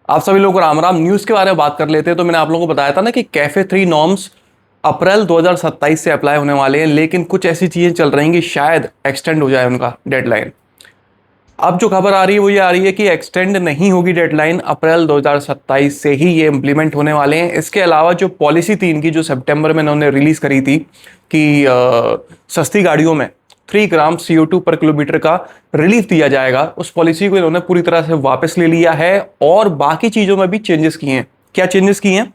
आप सभी लोग को राम राम। न्यूज़ के बारे में बात कर लेते हैं। तो मैंने आप लोगों को बताया था ना कि कैफे 3 नॉर्म्स अप्रैल 2027 से अप्लाई होने वाले हैं, लेकिन कुछ ऐसी चीज़ें चल रही हैं कि शायद एक्सटेंड हो जाए उनका डेडलाइन। अब जो खबर आ रही है वो ये आ रही है कि एक्सटेंड नहीं होगी डेडलाइन, अप्रैल 2027 से ही ये इम्प्लीमेंट होने वाले हैं। इसके अलावा जो पॉलिसी थी इनकी, जो सितंबर में इन्होंने रिलीज करी थी कि सस्ती गाड़ियों में 3 ग्राम CO2 पर किलोमीटर का रिलीफ दिया जाएगा, उस पॉलिसी को इन्होंने पूरी तरह से वापस ले लिया है और बाकी चीजों में भी चेंजेस किए हैं। क्या चेंजेस किए हैं?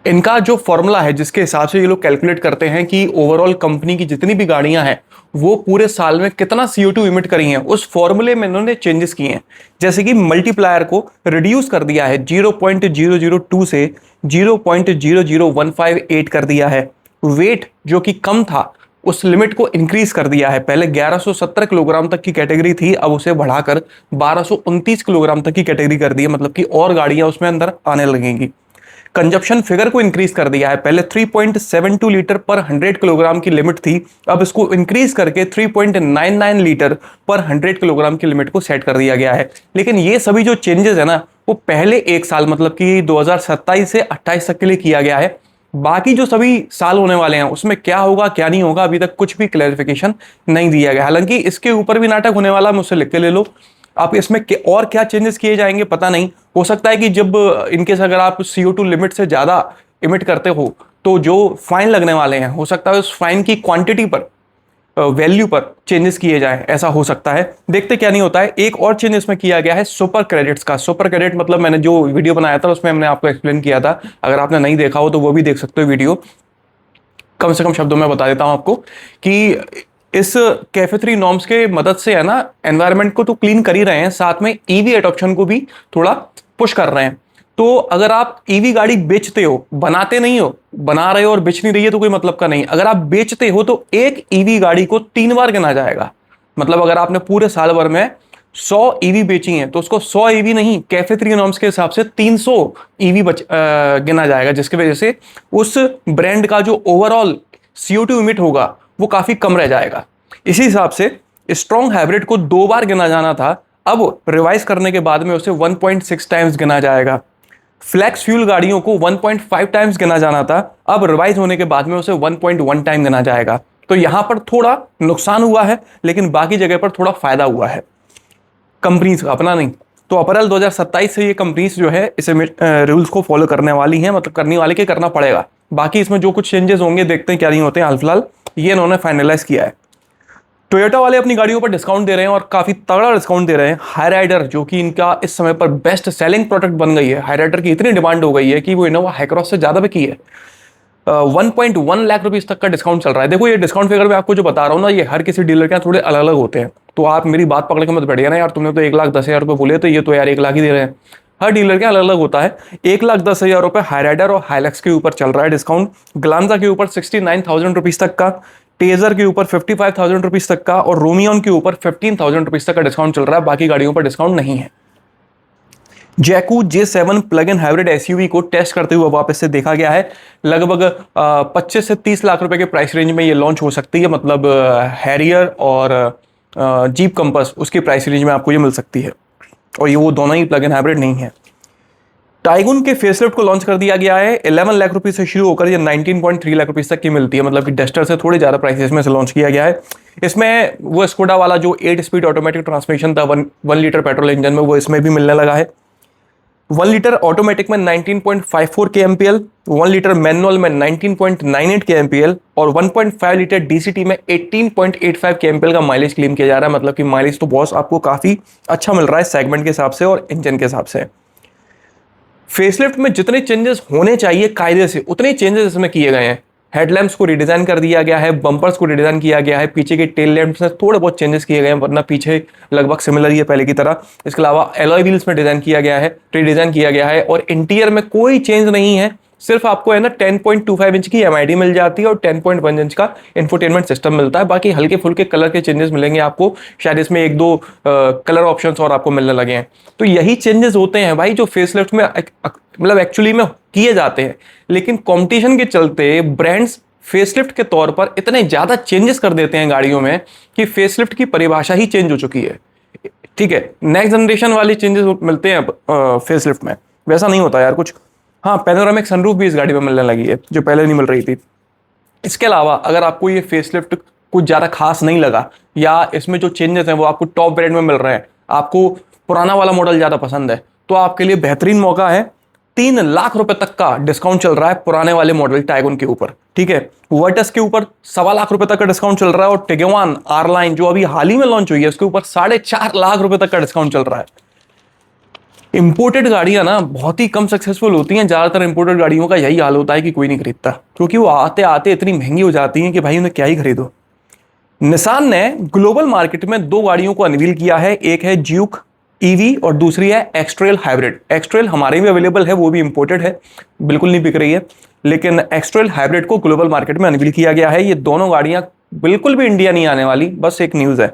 इनका जो फॉर्मूला है जिसके हिसाब से ये लोग कैलकुलेट करते हैं कि ओवरऑल कंपनी की जितनी भी गाड़ियां हैं वो पूरे साल में कितना CO2 इमिट करी हैं, उस फॉर्मूले में इन्होंने चेंजेस किए हैं। जैसे कि मल्टीप्लायर को रिड्यूस कर दिया है 0.002 से 0.00158 कर दिया है। वेट जो कि कम था उस लिमिट को इंक्रीज कर दिया है। पहले 1170 किलोग्राम तक की कैटेगरी थी, अब उसे बढ़ाकर 1229 किलोग्राम तक की कैटेगरी कर दी है, मतलब कि और गाड़ियां उसमें अंदर आने लगेंगी। कंजप्शन फिगर को इंक्रीज कर दिया है। पहले 3.72 लीटर पर 100 किलोग्राम की लिमिट थी, अब इसको इंक्रीज करके 3.99 लीटर पर 100 किलोग्राम की लिमिट को सेट कर दिया गया है। लेकिन ये सभी जो चेंजेस है ना, वो पहले एक साल मतलब कि 2027 से 28 तक के लिए किया गया है। बाकी जो सभी साल होने वाले हैं उसमें क्या होगा क्या नहीं होगा अभी तक कुछ भी क्लैरिफिकेशन नहीं दिया गया। हालांकि इसके ऊपर भी नाटक होने वाला है, मुझसे लिख के ले लो। आप इसमें और क्या चेंजेस किए जाएंगे पता नहीं। हो सकता है कि जब इनकेस अगर आप CO2 लिमिट से ज्यादा इमिट करते हो तो जो फाइन लगने वाले हैं, हो सकता है उस फाइन की क्वांटिटी पर, वैल्यू पर चेंजेस किए जाएं, ऐसा हो सकता है। देखते क्या नहीं होता है। एक और चेंज इसमें किया गया है सुपर क्रेडिट्स का। सुपर क्रेडिट मतलब मैंने जो वीडियो बनाया था उसमें हमने आपको एक्सप्लेन किया था, अगर आपने नहीं देखा हो तो वो भी देख सकते हो वीडियो। कम से कम शब्दों में बता देता हूं आपको कि इस कैफे 3 नॉर्म्स के मदद से है ना, एनवायरनमेंट को तो क्लीन कर ही रहे हैं, साथ में ईवी एडॉप्शन को भी थोड़ा पुश कर रहे हैं। तो अगर आप ईवी गाड़ी बेचते हो, बनाते नहीं हो, बना रहे हो और बेच नहीं रही है तो कोई मतलब का नहीं। अगर आप बेचते हो तो एक ईवी गाड़ी को 3 बार गिना जाएगा। मतलब अगर आपने पूरे साल भर में 100 ईवी बेची हैं तो उसको 100 ईवी नहीं, कैफे 3 नॉर्म्स के हिसाब से 300 ईवी गिना जाएगा, जिसकी वजह से उस ब्रांड का जो ओवरऑल CO2 इमिट होगा वो काफी कम रह जाएगा। इसी हिसाब से स्ट्रॉन्ग हाइब्रिड को 2 बार गिना जाना था, अब रिवाइज करने के बाद में उसे 1.6 टाइम्स गिना जाएगा। फ्लैक्स फ्यूल गाड़ियों को 1.5 टाइम्स गिना जाना था, अब रिवाइज होने के बाद में उसे 1.1 टाइम गिना जाएगा। तो यहां पर थोड़ा नुकसान हुआ है, लेकिन बाकी जगह पर थोड़ा फायदा हुआ है कंपनीज का, अपना नहीं। तो अप्रैल 2027 से ये कंपनीज जो है इसे रूल्स को फॉलो करने वाली हैं, मतलब करने वाले के करना पड़ेगा। बाकी इसमें जो कुछ चेंजेस होंगे देखते हैं क्या नहीं होते हैं। हाल फिलहाल ये इन्होंने फाइनलाइज किया है। टोयोटा वाले अपनी गाड़ियों पर डिस्काउंट दे रहे हैं और काफी तगड़ा डिस्काउंट दे रहे हैं। हाईराइडर जो कि इनका इस समय पर बेस्ट सेलिंग प्रोडक्ट बन गई है, हाईराइडर की इतनी डिमांड हो गई है कि वो इनोवा हाईक्रॉस से ज्यादा भी की है। 1.1 लाख रुपीज तक का डिस्काउंट चल रहा है। देखो ये डिस्काउंट फिगर मैं आपको जो बता रहा हूँ ना, ये हर किसी डीलर के यहाँ थोड़े अलग अलग होते हैं। तो आप मेरी बात पकड़ के मत बैठिए ना यार, तुमने तो 1,10,000 रुपये बोले तो ये तो यार 1 लाख ही दे रहे हैं। हर डीलर के अलग अलग होता है। 1,10,000 रुपये हाईराइडर और हाइलक्स के ऊपर चल रहा है डिस्काउंट। ग्लांजा के ऊपर 69,000 रुपीज तक का, टेजर के ऊपर 55,000 रुपीज तक का और रोमियन के ऊपर 15,000 रुपीज तक का डिस्काउंट चल रहा है। बाकी गाड़ियों पर डिस्काउंट नहीं है। Jacu J7 plug in hybrid SUV को टेस्ट करते हुए वापस से देखा गया है। लगभग 25 से 30 लाख रुपए के प्राइस रेंज में ये लॉन्च हो सकती है। मतलब हैरियर और जीप कंपास उसकी प्राइस रेंज में आपको ये मिल सकती है, और ये वो दोनों ही प्लग इन हाइब्रिड नहीं है। टाइगुन के फेसलिफ्ट को लॉन्च कर दिया गया है। 11 लाख रुपीज से शुरू होकर ये 19.3 लाख रुपीज तक की मिलती है, मतलब कि डस्टर से थोड़ी ज्यादा प्राइसेस में से लॉन्च किया गया है। इसमें वो स्कोडा वाला जो 8 स्पीड ऑटोमेटिक ट्रांसमिशन था 1 लीटर पेट्रोल इंजन में, वो इसमें भी मिलने लगा है। 1 लीटर ऑटोमेटिक में 19.54 kmpl, 1 लीटर मैनुअल में 19.98 kmpl और 1.5 लीटर DCT में 18.85 kmpl का माइलेज क्लेम किया जा रहा है। मतलब कि माइलेज तो बॉस आपको काफी अच्छा मिल रहा है सेगमेंट के हिसाब से और इंजन के हिसाब से। फेसलिफ्ट में जितने चेंजेस होने चाहिए कायदे से उतने चेंजेस इसमें किए गए हैं। हेडलैम्प्स को रिडिजाइन कर दिया गया है, बम्पर्स को रिडिजाइन किया गया है, पीछे के टेल लैंप्स में थोड़े बहुत चेंजेस किए गए हैं, वरना पीछे लगभग सिमिलर ही है पहले की तरह। इसके अलावा एलॉय व्हील्स में डिजाइन किया गया है, रिडिजाइन किया गया है, और इंटीरियर में कोई चेंज नहीं है। सिर्फ आपको है ना 10.25 इंच की MID मिल जाती है और 10.1 इंच का इंफोटेनमेंट सिस्टम मिलता है। बाकी हल्के फुल्के कलर के चेंजेस मिलेंगे आपको, शायद इसमें 1-2 कलर ऑप्शंस और आपको मिलने लगे हैं। तो यही चेंजेस होते हैं भाई जो फेसलिफ्ट में मतलब एक्चुअली में किए जाते हैं। लेकिन कंपटीशन के चलते ब्रांड्स फेसलिफ्ट के तौर पर इतने ज्यादा चेंजेस कर देते हैं गाड़ियों में कि फेसलिफ्ट की परिभाषा ही चेंज हो चुकी है। ठीक है, नेक्स्ट जनरेशन वाली चेंजेस मिलते हैं अब फेसलिफ्ट में, वैसा नहीं होता यार कुछ। हाँ, पैनोरामिक सनरूफ भी इस गाड़ी में मिलने लगी है जो पहले नहीं मिल रही थी। इसके अलावा अगर आपको ये फेसलिफ्ट कुछ ज़्यादा खास नहीं लगा, या इसमें जो चेंजेस हैं वो आपको टॉप वेरिएंट में मिल रहे हैं, आपको पुराना वाला मॉडल ज़्यादा पसंद है, तो आपके लिए बेहतरीन मौका है। 3 लाख रुपए तक का डिस्काउंट चल रहा है पुराने वाले मॉडल टाइगन के ऊपर। ठीक है, वर्टस के ऊपर 1.25 लाख रुपए तक का डिस्काउंट चल रहा है, और टिगवान आर लाइन जो अभी हाल ही में लॉन्च हुई है उसके ऊपर 4.5 लाख रुपए तक का डिस्काउंट चल रहा है। इंपोर्टेड गाड़ियां ना बहुत ही कम सक्सेसफुल होती हैं। ज्यादातर इंपोर्टेड गाड़ियों का यही हाल होता है कि कोई नहीं खरीदता, क्योंकि वो आते आते इतनी महंगी हो जाती हैं कि भाई उन्हें क्या ही खरीदो। निसान ने ग्लोबल मार्केट में 2 गाड़ियों को अनवील किया है, एक है ज्यूक ईवी और दूसरी है एक्सट्रेल हाइब्रिड। एक्सट्रेल हमारे भी अवेलेबल है, वो भी इंपोर्टेड है, बिल्कुल नहीं बिक रही है, लेकिन एक्सट्रेल हाइब्रिड को ग्लोबल मार्केट में अनवील किया गया है। ये दोनों गाड़ियां बिल्कुल भी इंडिया नहीं आने वाली, बस एक न्यूज है।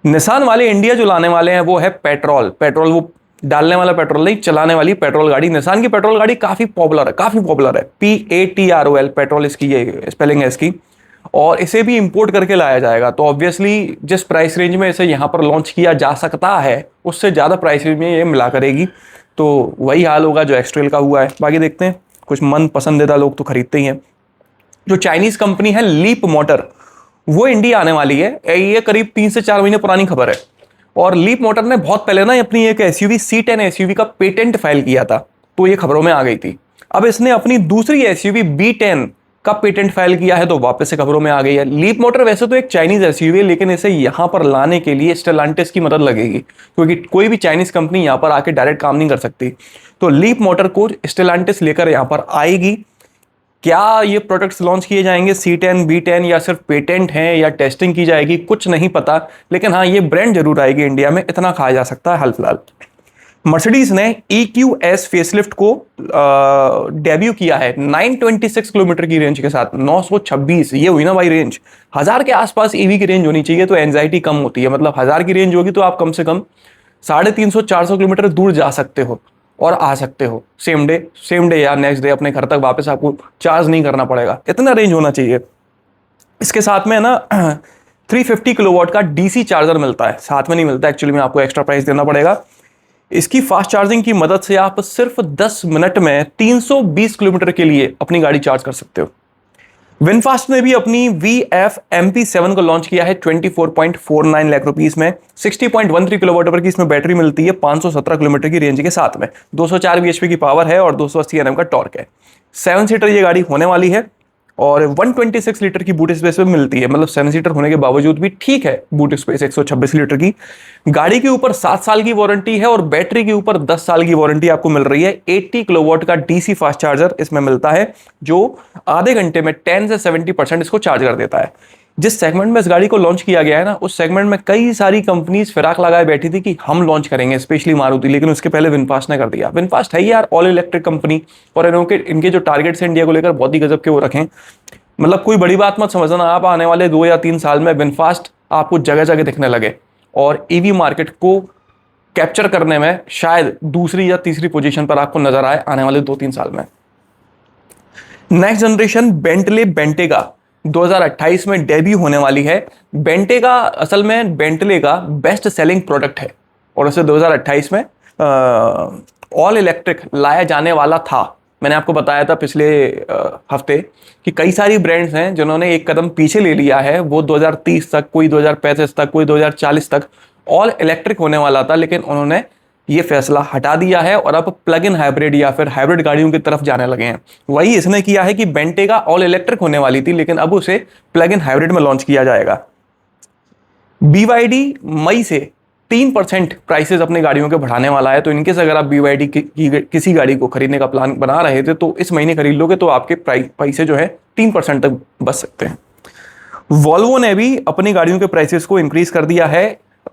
निसान वाले इंडिया जो लाने वाले हैं वो है पेट्रोल वो डालने वाला पेट्रोल नहीं, चलाने वाली पेट्रोल गाड़ी। निसान की पेट्रोल गाड़ी काफी पॉपुलर है, PATROL पेट्रोल इसकी ये स्पेलिंग है इसकी, और इसे भी इंपोर्ट करके लाया जाएगा। तो ऑब्वियसली जिस प्राइस रेंज में इसे यहाँ पर लॉन्च किया जा सकता है उससे ज़्यादा प्राइस रेंज में ये मिला करेगी। तो वही हाल होगा जो एक्सट्रेल का हुआ है। बाकी देखते हैं, कुछ मन पसंदीदा लोग तो खरीदते ही हैं। जो चाइनीज़ कंपनी है लीप मोटर, वो इंडिया आने वाली है। ये करीब 3 से 4 महीने पुरानी खबर है। और लीप मोटर ने बहुत पहले ना अपनी एक एसयूवी C10 एसयूवी का पेटेंट फाइल किया था, तो ये खबरों में आ गई थी। अब इसने अपनी दूसरी एसयूवी B10 का पेटेंट फाइल किया है, तो वापस से खबरों में आ गई है। लीप मोटर वैसे तो एक चाइनीज एसयूवी है, लेकिन इसे यहां पर लाने के लिए स्टेलांटिस की मदद लगेगी, क्योंकि कोई भी चाइनीज कंपनी यहां पर आके डायरेक्ट काम नहीं कर सकती। तो लीप मोटर को स्टेलांटिस लेकर यहां पर आएगी। क्या ये प्रोडक्ट्स लॉन्च किए जाएंगे C10 B10, या सिर्फ पेटेंट हैं, या टेस्टिंग की जाएगी, कुछ नहीं पता। लेकिन हाँ, ये ब्रांड जरूर आएगी इंडिया में, इतना कहा जा सकता है हाल फिलहाल। मर्सिडीज ने EQS फेसलिफ्ट को डेब्यू किया है 926 किलोमीटर की रेंज के साथ। 926 ये हुई ना भाई रेंज, 1000 के आसपास ईवी की रेंज होनी चाहिए, तो एंजाइटी कम होती है। मतलब 1000 की रेंज होगी तो आप कम से कम 350-400 किलोमीटर दूर जा सकते हो और आ सकते हो सेम डे या नेक्स्ट डे अपने घर तक वापस, आपको चार्ज नहीं करना पड़ेगा, इतना रेंज होना चाहिए। इसके साथ में ना 350 किलोवाट का DC चार्जर मिलता है, साथ में नहीं मिलता एक्चुअली में, आपको एक्स्ट्रा प्राइस देना पड़ेगा। इसकी फास्ट चार्जिंग की मदद से आप सिर्फ 10 मिनट में 320 किलोमीटर के लिए अपनी गाड़ी चार्ज कर सकते हो। विनफास्ट ने भी अपनी VF MP7 को लॉन्च किया है 24.49 लाख रुपीस में। 60.13 किलोवाट आवर की इसमें बैटरी मिलती है 517 किलोमीटर की रेंज के साथ में। 204 bhp की पावर है और 280 Nm का टॉर्क है। 7 सीटर ये गाड़ी होने वाली है और 126 लीटर की बूट स्पेस में मिलती है। मतलब 7 सीटर होने के बावजूद भी ठीक है बूट स्पेस 126 लीटर की। गाड़ी के ऊपर 7 साल की वारंटी है और बैटरी के ऊपर 10 साल की वारंटी आपको मिल रही है। 80 किलोवाट का DC फास्ट चार्जर इसमें मिलता है जो आधे घंटे में 10 से 70% इसको चार्ज कर देता है। जिस सेगमेंट में इस गाड़ी को लॉन्च किया गया है ना, उस सेगमेंट में कई सारी कंपनीज फिराक लगाए बैठी थी कि हम लॉन्च करेंगे, स्पेशली मारुति, लेकिन उसके पहले विनफास्ट ने कर दिया। विनफास्ट है यार ऑल इलेक्ट्रिक कंपनी, और इनके जो टारगेट्स हैं इंडिया को लेकर बहुत ही गजब के वो रखें। मतलब कोई बड़ी बात मत समझना आप, आने वाले 2 या 3 साल में विनफास्ट आपको जगह जगह दिखने लगे और ईवी मार्केट को कैप्चर करने में शायद दूसरी या तीसरी पोजीशन पर आपको नजर आए आने वाले 2-3 साल में। नेक्स्ट जनरेशन बेंटेगा 2028 में डेब्यू होने वाली है। बेंटेगा असल में बेंटले का बेस्ट सेलिंग प्रोडक्ट है और उसे 2028 में ऑल इलेक्ट्रिक लाया जाने वाला था। मैंने आपको बताया था पिछले हफ्ते कि कई सारी ब्रांड्स हैं जिन्होंने एक कदम पीछे ले लिया है। वो 2030 तक, कोई 2035 तक, कोई 2040 तक ऑल इलेक्ट्रिक होने वाला था, लेकिन उन्होंने ये फैसला हटा दिया है और अब प्लग इन हाइब्रिड या फिर हाइब्रिड गाड़ियों की तरफ जाने लगे हैं। वही इसने किया है कि बेंटेगा ऑल इलेक्ट्रिक होने वाली थी, लेकिन अब उसे प्लग इन हाइब्रिड में लॉन्च किया जाएगा। BYD मई से 3% प्राइसेस अपनी गाड़ियों के बढ़ाने वाला है। तो इनकेस अगर आप BYD की किसी गाड़ी को खरीदने का प्लान बना रहे थे तो इस महीने खरीद लोगे तो आपके पैसे जो है 3% तक बच सकते हैं। वॉल्वो ने भी अपनी गाड़ियों के प्राइसेस को इंक्रीज कर दिया है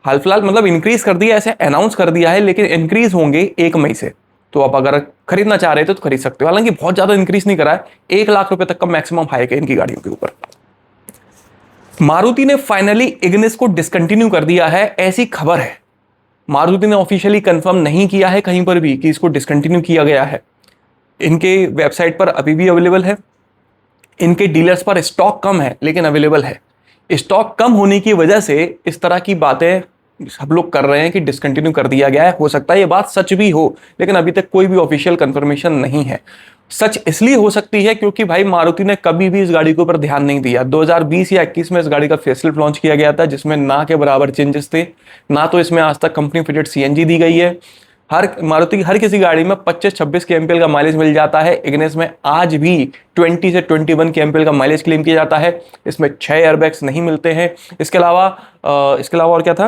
हाल फिलहाल, मतलब इंक्रीज कर दिया, ऐसे अनाउंस कर दिया है, लेकिन इंक्रीज होंगे 1 मई से। तो आप अगर खरीदना चाह रहे थे तो खरीद सकते हो। हालांकि बहुत ज्यादा इंक्रीज नहीं करा है, 1 लाख रुपए तक का मैक्सिमम हाइक है इनकी गाड़ियों के ऊपर। मारुति ने फाइनली इग्निस को डिसकंटिन्यू कर दिया है, ऐसी खबर है। मारुति ने ऑफिशियली कंफर्म नहीं किया है कहीं पर भी कि इसको डिसकंटिन्यू किया गया है। इनके वेबसाइट पर अभी भी अवेलेबल है, इनके डीलर्स पर स्टॉक कम है लेकिन अवेलेबल है। स्टॉक कम होने की वजह से इस तरह की बातें सब लोग कर रहे हैं कि डिसकंटिन्यू कर दिया गया है। हो सकता है ये बात सच भी हो, लेकिन अभी तक कोई भी ऑफिशियल कंफर्मेशन नहीं है। सच इसलिए हो सकती है क्योंकि भाई मारुति ने कभी भी इस गाड़ी के ऊपर ध्यान नहीं दिया। 2020 या 21 में इस गाड़ी का फेसलिफ्ट लॉन्च किया गया था, जिसमें ना के बराबर चेंजेस थे, ना तो इसमें आज तक कंपनी फिटेड सीएनजी दी गई है। हर मारुति की हर किसी गाड़ी में 25-26 के एमपीएल का माइलेज मिल जाता है। इग्निस में आज भी 20 से 21 के एमपीएल का माइलेज क्लेम किया जाता है। इसमें 6 एयरबैग्स नहीं मिलते हैं। इसके अलावा और क्या था,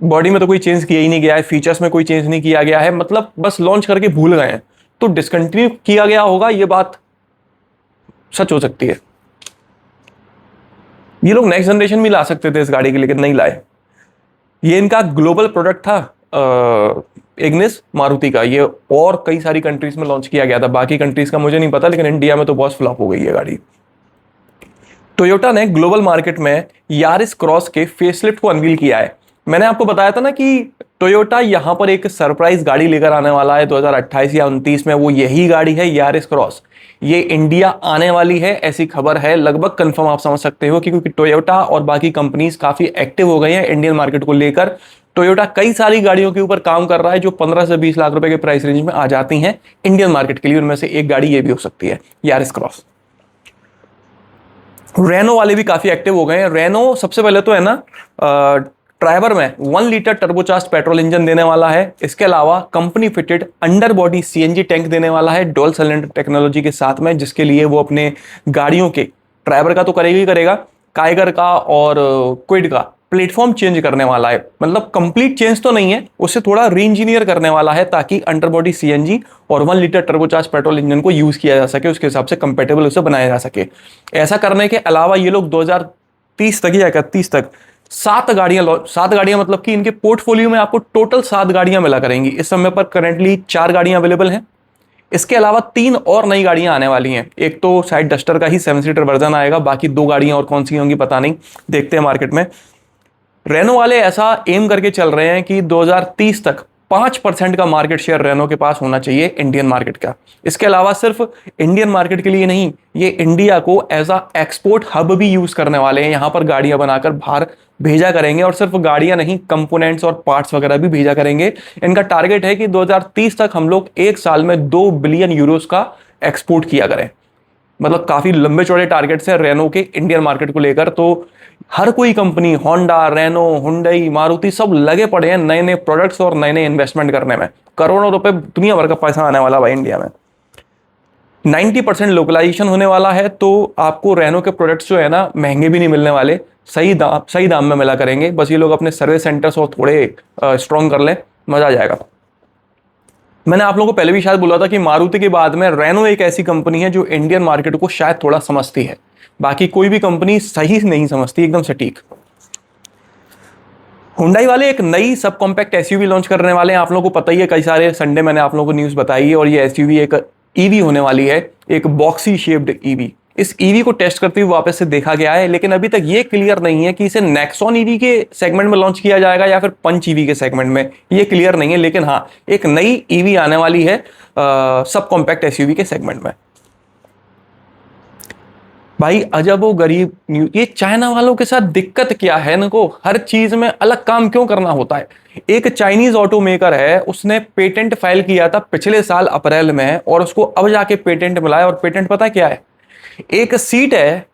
बॉडी में तो कोई चेंज किया ही नहीं गया है, फीचर्स में कोई चेंज नहीं किया गया है, मतलब बस लॉन्च करके भूल गए हैं। तो डिसकंटिन्यू किया गया होगा, ये बात सच हो सकती है। ये लोग नेक्स्ट जनरेशन भी ला सकते थे इस गाड़ी के, लेकिन नहीं लाए। ये इनका ग्लोबल प्रोडक्ट था इग्निस मारुति का, ये और कई सारी कंट्रीज में लॉन्च किया गया था। बाकी कंट्रीज का मुझे नहीं पता, लेकिन इंडिया में तो बहुत फ्लॉप हो गई है गाड़ी। टोयोटा ने ग्लोबल मार्केट में यारिस क्रॉस के फेसलिफ्ट को अनवील किया है। मैंने आपको बताया था ना कि टोयोटा यहां पर एक सरप्राइज गाड़ी लेकर आने वाला है 2028 या 29 में। वो यही गाड़ी है यारिस क्रॉस। ये इंडिया आने वाली है, ऐसी खबर है, लगभग कंफर्म आप समझ सकते हो, क्योंकि टोयोटा और बाकी कंपनीज काफी एक्टिव हो गए हैं इंडियन मार्केट को लेकर। टोयोटा कई सारी गाड़ियों के ऊपर काम कर रहा है जो 15 से 20 लाख रुपए के प्राइस रेंज में आ जाती हैं इंडियन मार्केट के लिए। उनमें से एक गाड़ी ये भी हो सकती है, यारिस क्रॉस। रेनो वाले भी काफी एक्टिव हो गए हैं। रेनो सबसे पहले तो है ना, ट्राइबर में 1 लीटर टर्बोचार्ज पेट्रोल इंजन देने वाला है। इसके अलावा company fitted under body CNG tank देने वाला है डुअल सिलेंडर टेक्नोलॉजी के साथ में, जिसके लिए वो अपने गाड़ियों के, ट्राइबर का तो करेगा ही करेगा, काइगर का और क्विड का प्लेटफॉर्म चेंज करने वाला है। मतलब कंप्लीट चेंज तो नहीं है, उससे थोड़ा री इंजीनियर करने वाला है, ताकि अंडर बॉडी सीएनजी और 1 लीटर टर्बोचार्ज पेट्रोल इंजन को यूज किया जा सके, उसके हिसाब से कंपेटेबल उसे बनाया जा सके। ऐसा करने के अलावा ये लोग 2030 तक या 31 तक 7 गाड़ियां मतलब कि इनके पोर्टफोलियो में आपको टोटल 7 गाड़ियां मिला करेंगी। इस समय पर करेंटली 4 गाड़ियां अवेलेबल हैं। इसके अलावा 3 और नई गाड़ियां आने वाली हैं। एक तो शायद डस्टर का ही 7 सीटर वर्जन आएगा, बाकी 2 गाड़ियां और कौन सी होंगी पता नहीं, देखते हैं मार्केट में। रेनो वाले ऐसा एम करके चल रहे हैं कि 2030 तक 5% का मार्केट शेयर रेनो के पास होना चाहिए इंडियन मार्केट का। इसके अलावा सिर्फ इंडियन मार्केट के लिए नहीं, ये इंडिया को एज अ एक्सपोर्ट हब भी यूज करने वाले हैं। यहां पर गाड़ियां बनाकर बाहर भेजा करेंगे, और सिर्फ गाड़ियां नहीं, कंपोनेंट्स और पार्ट्स वगैरह भी भेजा करेंगे। इनका टारगेट है कि 2030 तक हम लोग एक साल में 2 बिलियन यूरोस का एक्सपोर्ट किया करें। मतलब काफी लंबे चौड़े टारगेट्स हैं रेनो के इंडियन मार्केट को लेकर। तो हर कोई company, Honda, Renault, Hyundai, Maruti, सब लगे पड़े हैं नए नए प्रोडक्ट्स और नए नए इन्वेस्टमेंट करने में। करोड़ों रुपए दुनिया भर का पैसा आने वाला भाई इंडिया में। 90% लोकलाइजेशन होने वाला है, तो आपको रेनो के प्रोडक्ट्स जो है ना, महंगे भी नहीं मिलने वाले, सही दाम में मिला करेंगे। बस ये लोग अपने सर्विस सेंटर्स और थोड़े स्ट्रॉन्ग कर लें, मजा आ जाएगा। मैंने आप लोगों को पहले भी शायद बोला था कि मारुति के बाद में रेनो एक ऐसी कंपनी है जो इंडियन मार्केट को शायद थोड़ा समझती है, बाकी कोई भी कंपनी सही नहीं समझती एकदम सटीक। हुंडई वाले एक नई सब कॉम्पैक्ट एसयूवी लॉन्च करने वाले हैं। आप लोगों को पता ही है, कई सारे संडे मैंने आप लोगों को न्यूज बताई है। और ये एसयूवी एक ईवी होने वाली है, एक बॉक्सी शेप्ड ईवी। इस ईवी को टेस्ट करते हुए वापस से देखा गया है, लेकिन अभी तक ये क्लियर नहीं है कि इसे नेक्सॉन ईवी के सेगमेंट में लॉन्च किया जाएगा या फिर पंच ईवी के सेगमेंट में, ये क्लियर नहीं है। लेकिन हाँ, एक नई ईवी आने वाली है सब कॉम्पैक्ट एसयूवी के सेगमेंट में। भाई अजब वो गरीब ये चाइना वालों के साथ दिक्कत क्या है, इनको हर चीज में अलग काम क्यों करना होता है। एक चाइनीज ऑटो मेकर है, उसने पेटेंट फाइल किया था पिछले साल अप्रैल में, और उसको अब जाके पेटेंट मिला है। और पेटेंट पता क्या है, एक सीट है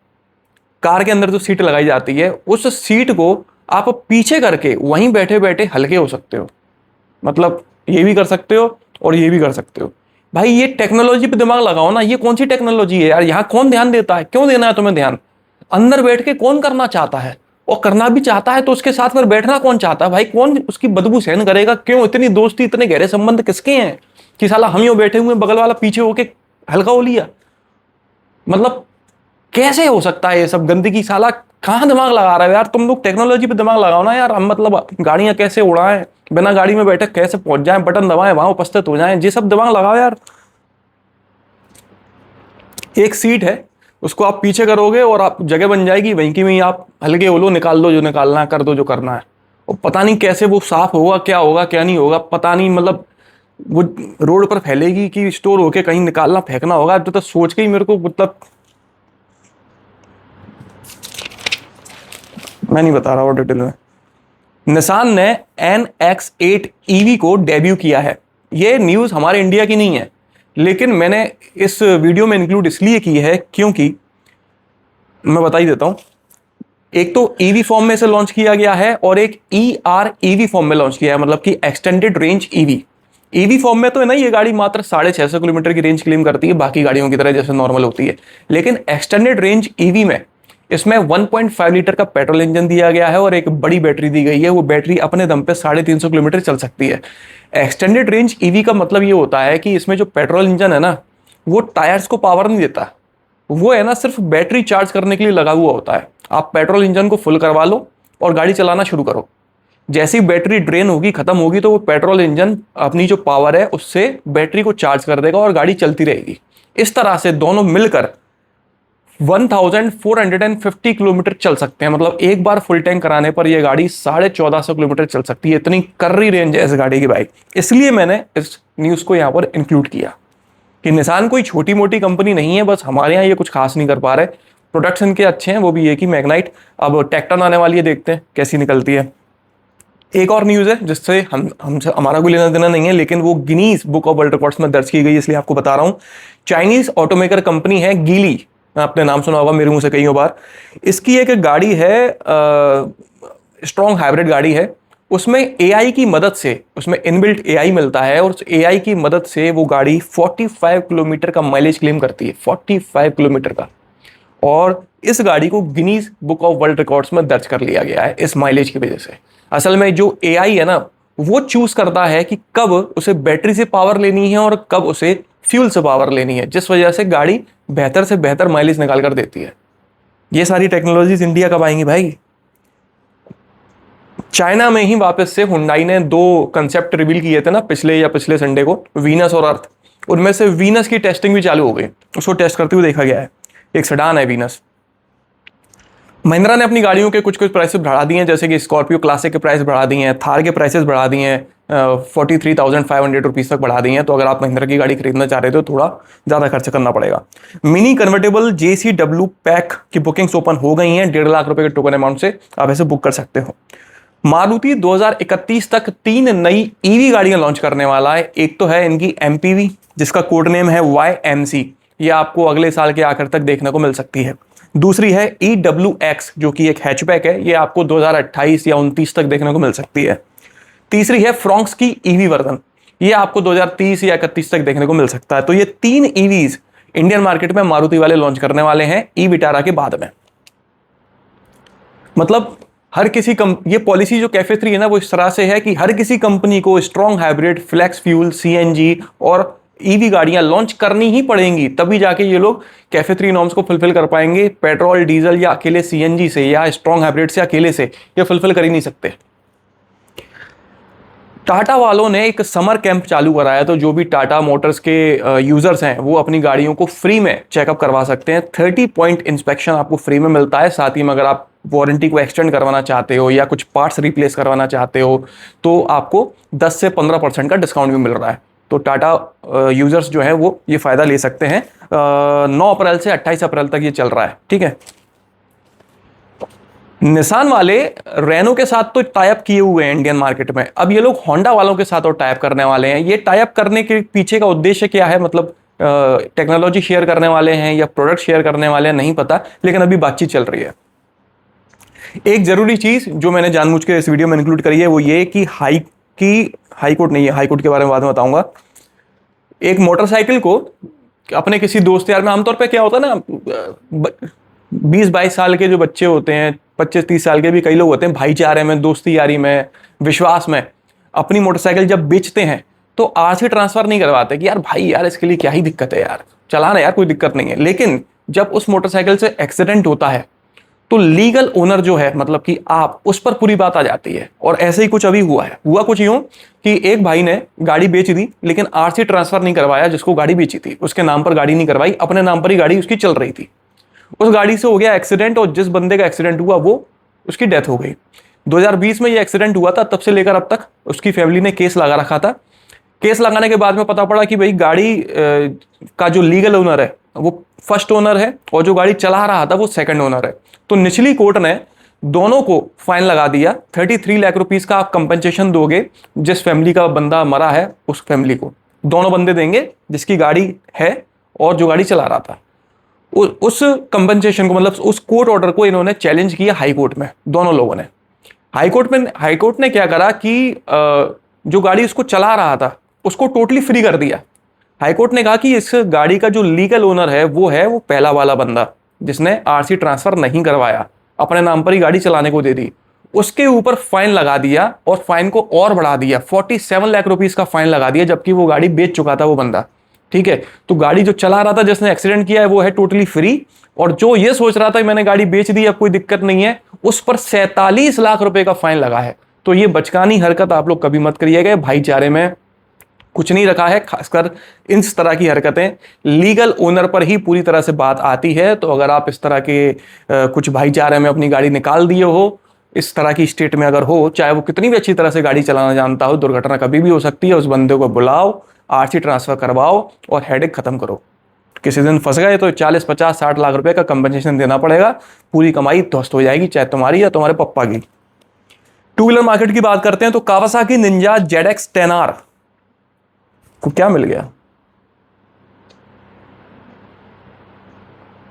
कार के अंदर जो सीट लगाई जाती है, उस सीट को आप पीछे करके वहीं बैठे बैठे हल्के हो सकते हो। मतलब ये भी कर सकते हो और ये भी कर सकते हो। भाई ये टेक्नोलॉजी पे दिमाग लगाओ ना, ये कौन सी टेक्नोलॉजी है यार, यहाँ कौन ध्यान देता है, क्यों देना है तुम्हें ध्यान। अंदर बैठ के कौन करना चाहता है, और करना भी चाहता है तो उसके साथ फिर बैठना कौन चाहता है भाई, कौन उसकी बदबू सहन करेगा। क्यों इतनी दोस्ती, इतने गहरे संबंध किसके हैं कि साला हम यूं बैठे हुए बगल वाला पीछे होके हल्का हो लिया। मतलब कैसे हो सकता है ये सब गंदगी, साला कहाँ दिमाग लगा रहा है यार। तुम लोग टेक्नोलॉजी पे दिमाग लगाओ ना यार। हम मतलब गाड़ियां कैसे उड़ाएं, बिना गाड़ी में बैठे कैसे पहुंच जाएं, बटन दबाएं वहां उपस्थित हो जाएं, ये सब दिमाग लगाओ यार। एक सीट है, उसको आप पीछे करोगे और आप जगह बन जाएगी, वहीं की वहीं आप हल्के हो लो, निकाल दो जो निकालना है, कर दो जो करना है। और पता नहीं कैसे वो साफ होगा, क्या नहीं होगा पता नहीं। मतलब वो रोड पर फैलेगी कि स्टोर होके कहीं निकालना फेंकना होगा, तो सोच के ही मेरे को मतलब मैं नहीं बता रहा हूँ डिटेल में। निसान ने NX8 EV को डेब्यू किया है। ये न्यूज़ हमारे इंडिया की नहीं है, लेकिन मैंने इस वीडियो में इंक्लूड इसलिए की है क्योंकि मैं बता ही देता हूं। एक तो ईवी फॉर्म में इसे लॉन्च किया गया है और एक ER फॉर्म में लॉन्च किया है, मतलब कि extended range EV. EV form में तो है ना, ये गाड़ी मात्र 650 किलोमीटर की रेंज क्लेम करती है, बाकी गाड़ियों की तरह जैसे नॉर्मल होती है। लेकिन एक्सटेंडेड रेंज ईवी में इसमें 1.5 लीटर का पेट्रोल इंजन दिया गया है और एक बड़ी बैटरी दी गई है। वो बैटरी अपने दम पे 350 किलोमीटर चल सकती है। एक्सटेंडेड रेंज ईवी का मतलब ये होता है कि इसमें जो पेट्रोल इंजन है ना, वो टायर्स को पावर नहीं देता। वो है ना, सिर्फ बैटरी चार्ज करने के लिए लगा हुआ होता है। आप पेट्रोल इंजन को फुल करवा लो और गाड़ी चलाना शुरू करो। जैसी बैटरी ड्रेन होगी, खत्म होगी, तो वो पेट्रोल इंजन अपनी जो पावर है उससे बैटरी को चार्ज कर देगा और गाड़ी चलती रहेगी। इस तरह से दोनों मिलकर 1450 किलोमीटर चल सकते हैं। मतलब एक बार फुल टैंक कराने पर यह गाड़ी 1450 किलोमीटर चल सकती है। इतनी कर्री रेंज है इस गाड़ी की भाई। इसलिए मैंने इस न्यूज़ को यहाँ पर इंक्लूड किया कि निसान कोई छोटी मोटी कंपनी नहीं है, बस हमारे यहाँ ये कुछ खास नहीं कर पा रहे। प्रोडक्शन के अच्छे हैं, वो भी ये कि मैग्नाइट। अब टेक्टन आने वाली है, देखते हैं कैसी निकलती है। एक और न्यूज़ है जिससे हमसे हमारा कोई लेना देना नहीं है, लेकिन वो Guinness book of world records में दर्ज की गई, इसलिए आपको बता रहा हूँ। चाइनीज ऑटोमेकर कंपनी है गीली, आपने नाम सुना होगा मेरे मुंह से कई बार। इसकी एक गाड़ी है, स्ट्रॉन्ग हाइब्रिड गाड़ी है। उसमें एआई की मदद से, उसमें इनबिल्ट एआई मिलता है और उस एआई की मदद से वो गाड़ी 45 किलोमीटर का माइलेज क्लेम करती है, 45 किलोमीटर का। और इस गाड़ी को Guinness book of world records में दर्ज कर लिया गया है इस माइलेज की वजह से। असल में जो एआई है ना, वो चूज करता है कि कब उसे बैटरी से पावर लेनी है और कब उसे फ्यूल से पावर लेनी है, जिस वजह से गाड़ी बेहतर से बेहतर माइलेज निकाल कर देती है। ये सारी टेक्नोलॉजीज इंडिया कब आएंगी भाई? चाइना में ही वापस से हुंडई ने 2 कंसेप्ट रिवील किए थे ना पिछले संडे को, वीनस और अर्थ। उनमें से वीनस की टेस्टिंग भी चालू हो गई, उसको टेस्ट करते हुए देखा गया है। एक सेडान है वीनस। महिंद्रा ने अपनी गाड़ियों के कुछ प्राइसेस बढ़ा दिए हैं, जैसे कि स्कॉर्पियो क्लासिक के प्राइस बढ़ा दिए हैं, थार के प्राइसेस बढ़ा दिए हैं, 43,500 रुपीज़ तक बढ़ा दिए हैं। तो अगर आप महिंद्रा की गाड़ी खरीदना चाह रहे हो तो थोड़ा ज़्यादा खर्च करना पड़ेगा। मिनी कन्वर्टेबल JCW पैक की बुकिंग्स ओपन हो गई हैं। 1.5 लाख रुपए के टोकन अमाउंट से आप ऐसे बुक कर सकते हो। मारुति 2031 तक 3 नई ईवी गाड़ियां लॉन्च करने वाला है। एक तो है इनकी MPV, जिसका कोड नेम है YMC। ये आपको अगले साल के आखिर तक देखने को मिल सकती है। दूसरी है EWX, जो कि एक हैचबैक है। ये आपको 2028 या 29 तक देखने को मिल सकती है। तीसरी है फ्रॉन्क्स की ईवी वर्जन, ये आपको 2030 या 31 तक देखने को मिल सकता है। तो ये 3 ईवीज इंडियन मार्केट में मारुति वाले लॉन्च करने वाले हैं ई-विटारा के बाद में। मतलब हर किसी ये पॉलिसी जो कैफे 3 है ना, वो इस तरह से है कि हर किसी कंपनी को strong hybrid, flex fuel, CNG और ईवी गाड़ियां लॉन्च करनी ही पड़ेंगी, तभी जाके ये लोग कैफे 3 नॉर्म्स को फुलफिल कर पाएंगे। पेट्रोल, डीजल या अकेले CNG से या स्ट्रॉन्ग हाइब्रिड से अकेले से ये फुलफिल कर ही नहीं सकते। टाटा वालों ने एक समर कैंप चालू कराया, तो जो भी टाटा मोटर्स के यूजर्स हैं वो अपनी गाड़ियों को फ्री में चेकअप करवा सकते हैं। 30 पॉइंट इंस्पेक्शन आपको फ्री में मिलता है। साथ ही में अगर आप वारंटी को एक्सटेंड करवाना चाहते हो या कुछ पार्ट्स रिप्लेस करवाना चाहते हो तो आपको 10 से 15% का डिस्काउंट भी मिल रहा है। तो टाटा यूजर्स जो है वो ये फायदा ले सकते हैं। 9 अप्रैल से 28 अप्रैल तक ये चल रहा है, ठीक है। निसान वाले रेनो के साथ तो टाई अप किए हुए हैं इंडियन मार्केट में, अब ये लोग होंडा वालों के साथ और टाई अप करने वाले हैं। ये टाई अप करने के पीछे का उद्देश्य क्या है, मतलब टेक्नोलॉजी शेयर करने वाले हैं या प्रोडक्ट शेयर करने वाले हैं, नहीं पता, लेकिन अभी बातचीत चल रही है। एक जरूरी चीज जो मैंने जानबूझ के इस वीडियो में इंक्लूड करी है वो ये कि हाईकोर्ट नहीं है, हाईकोर्ट के बारे में बाद में बताऊंगा। एक मोटरसाइकिल को अपने किसी दोस्त यार में, आमतौर पे क्या होता है ना, 20-22 साल के जो बच्चे होते हैं, 25-30 साल के भी कई लोग होते हैं, भाईचारे में, दोस्ती यारी में, विश्वास में अपनी मोटरसाइकिल जब बेचते हैं तो आरसी ट्रांसफर नहीं करवाते कि यार भाई यार इसके लिए क्या ही दिक्कत है यार, चलाना यार कोई दिक्कत नहीं है। लेकिन जब उस मोटरसाइकिल से एक्सीडेंट होता है तो लीगल ओनर जो है, मतलब कि आप, उस पर पूरी बात आ जाती है। और ऐसे ही कुछ अभी हुआ कुछ यूं कि एक भाई ने गाड़ी बेच दी लेकिन आरसी ट्रांसफर नहीं करवाया, जिसको गाड़ी बेची थी उसके नाम पर गाड़ी नहीं करवाई, अपने नाम पर ही गाड़ी उसकी चल रही थी। उस गाड़ी से हो गया एक्सीडेंट और जिस बंदे का एक्सीडेंट हुआ वो उसकी डेथ हो गई। 2020 में ये एक्सीडेंट हुआ था, तब से लेकर अब तक उसकी फैमिली ने केस लगा रखा था। केस लगाने के बाद में पता पड़ा कि भाई गाड़ी का जो लीगल ओनर है वो फर्स्ट ओनर है और जो गाड़ी चला रहा था वो सेकंड ओनर है। तो निचली कोर्ट ने दोनों को फाइन लगा दिया। 33 लाख रुपीस का आप कंपनसेशन दोगे जिस फैमिली का बंदा मरा है उस फैमिली को, दोनों बंदे देंगे, जिसकी गाड़ी है और जो गाड़ी चला रहा था। उस कंपनसेशन को, मतलब उस कोर्ट ऑर्डर को इन्होंने चैलेंज किया हाई कोर्ट में, दोनों लोगों ने। हाई कोर्ट ने क्या करा कि जो गाड़ी उसको चला रहा था उसको टोटली फ्री कर दिया। हाई कोर्ट ने कहा कि इस गाड़ी का जो लीगल ओनर है वो पहला वाला बंदा जिसने आरसी ट्रांसफर नहीं करवाया, अपने नाम पर ही गाड़ी चलाने को दे दी। उसके ऊपर फाइन लगा दिया और फाइन को और बढ़ा दिया, 47 लाख रुपीस का फाइन लगा दिया, जबकि वो गाड़ी बेच चुका था वो बंदा। ठीक है, तो गाड़ी जो चला रहा था, जिसने एक्सीडेंट किया है, वो है टोटली फ्री, और जो ये सोच रहा था मैंने गाड़ी बेच दी अब कोई दिक्कत नहीं है, उस पर 47 लाख रुपए का फाइन लगा है। तो ये बचकानी हरकत आप लोग कभी मत करिएगा। भाईचारे में कुछ नहीं रखा है, खासकर इस तरह की हरकतें लीगल ओनर पर ही पूरी तरह से बात आती है। तो अगर आप इस तरह के कुछ भाईचारे में अपनी गाड़ी निकाल दिए हो, इस तरह की स्टेट में अगर हो, चाहे वो कितनी भी अच्छी तरह से गाड़ी चलाना जानता हो, दुर्घटना कभी भी हो सकती है। उस बंदे को बुलाओ, आरसी ट्रांसफर करवाओ और हेडेक खत्म करो। किसी दिन फंस गए तो 40, 50, 60 लाख रुपए का कंपनसेशन देना पड़ेगा, पूरी कमाई ध्वस्त हो जाएगी, चाहे तुम्हारी या तुम्हारे पप्पा की। टू व्हीलर मार्केट की बात करते हैं तो कावासाकी निंजा ZX 10R को क्या मिल गया?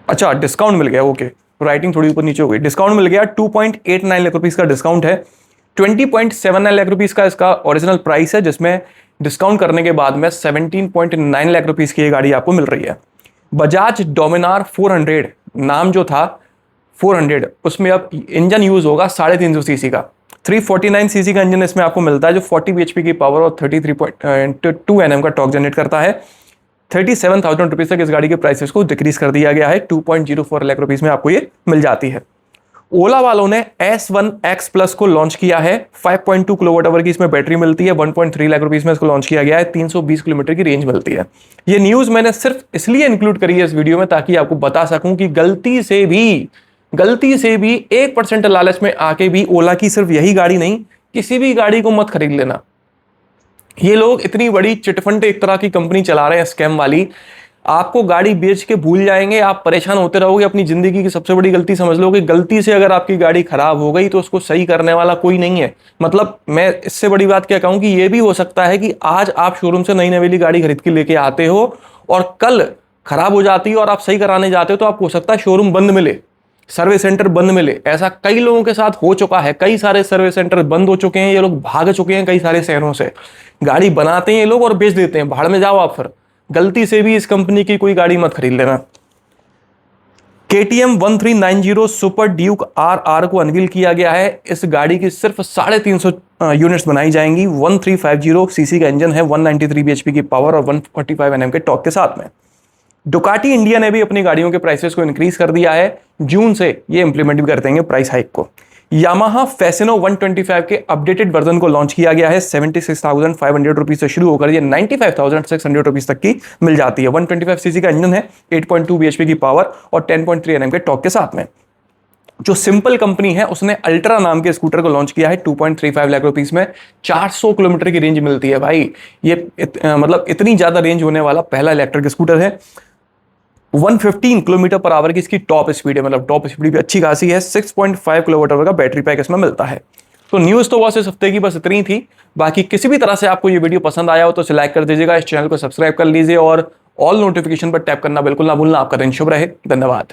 अच्छा, डिस्काउंट मिल गया। ओके, राइटिंग थोड़ी ऊपर नीचे हो गई। डिस्काउंट मिल गया, 2.89 लाख रुपीस का डिस्काउंट है। 20.79 लाख रुपीस का इसका ओरिजिनल प्राइस है, जिसमें डिस्काउंट करने के बाद में 17.9 लाख रुपीस की ये गाड़ी आपको मिल रही है। बजाज डोमिनार 400 नाम जो था 400, उसमें अब इंजन यूज होगा 350 सीसी का। 349 सीसी का इंजन इसमें आपको मिलता है, जो 40 bhp की पावर और 33.2 Nm का टॉर्क जनरेट करता है। 37,000 रुपीज तक इस गाड़ी के प्राइसेस को डिक्रीज कर दिया गया है। 2.04 लाख रुपीस में आपको ये मिल जाती है। ओला वालों ने S1X Plus को लॉन्च किया है। 5.2 किलोवाट आवर की इसमें बैटरी मिलती है। 1.3 लाख रुपीस में इसको लॉन्च किया गया है। 320 किलोमीटर की रेंज मिलती है। ये न्यूज मैंने सिर्फ इसलिए इंक्लूड करी है इस वीडियो में ताकि आपको बता सकूं कि गलती से भी 1% लालच में आके भी ओला की सिर्फ यही गाड़ी नहीं, किसी भी गाड़ी को मत खरीद लेना। ये लोग इतनी बड़ी चिटफंड एक तरह की कंपनी चला रहे हैं, स्कैम वाली। आपको गाड़ी बेच के भूल जाएंगे, आप परेशान होते रहोगे। अपनी जिंदगी की सबसे बड़ी गलती समझ लो कि गलती से अगर आपकी गाड़ी खराब हो गई तो उसको सही करने वाला कोई नहीं है। मतलब मैं इससे बड़ी बात क्या कहूं कि ये भी हो सकता है कि आज आप शोरूम से नई नवेली गाड़ी खरीद के लेके आते हो और कल खराब हो जाती है और आप सही कराने जाते हो तो आपको हो सकता है शोरूम बंद मिले, सर्विस सेंटर बंद मिले। ऐसा कई लोगों के साथ हो चुका है। कई सारे सर्विस सेंटर बंद हो चुके हैं, ये लोग भाग चुके हैं कई सारे शहरों से। गाड़ी बनाते हैं ये लोग और बेच देते हैं, भाड़ में जाओ आप। फिर गलती से भी इस कंपनी की कोई गाड़ी मत खरीद लेना। KTM 1390 सुपर ड्यूक RR को अनवील किया गया है। इस गाड़ी की सिर्फ 350 यूनिट्स बनाई जाएंगी। 1350 सीसी का इंजन है, 193 bhp की पावर और 145 Nm के टॉर्क के साथ में। डुकाटी इंडिया ने भी अपनी गाड़ियों के प्राइसेस को इंक्रीज कर दिया है। जून से ये इंप्लीमेंट भी कर देंगे प्राइस हाइक को। यामाहा फैसिनो 125 के अपडेटेड वर्जन को लॉन्च किया गया है। 76,500 रुपीज से शुरू होकर ये 95,600 रुपीज तक की मिल जाती है। 125 सीसी का इंजन है, 8.2 bhp की पावर और 10.3 Nm के टॉर्क के साथ में। जो सिंपल कंपनी है उसने अल्ट्रा नाम के स्कूटर को लॉन्च किया है 2.35 लाख रुपीस में। 400 किलोमीटर की रेंज मिलती है भाई। ये मतलब इतनी ज्यादा रेंज होने वाला पहला इलेक्ट्रिक स्कूटर है। 115 किलोमीटर पर आवर की इसकी टॉप स्पीड है, मतलब टॉप स्पीड भी अच्छी खासी है। 6.5 किलोवाट आवर का बैटरी पैक इसमें मिलता है। तो न्यूज तो बस इस हफ्ते की बस इतनी थी। बाकी किसी भी तरह से आपको ये वीडियो पसंद आया हो तो लाइक कर दीजिएगा, इस चैनल को सब्सक्राइब कर लीजिए और ऑल नोटिफिकेशन पर टैप करना बिल्कुल ना भूलना। आपका दिन शुभ रहे। धन्यवाद।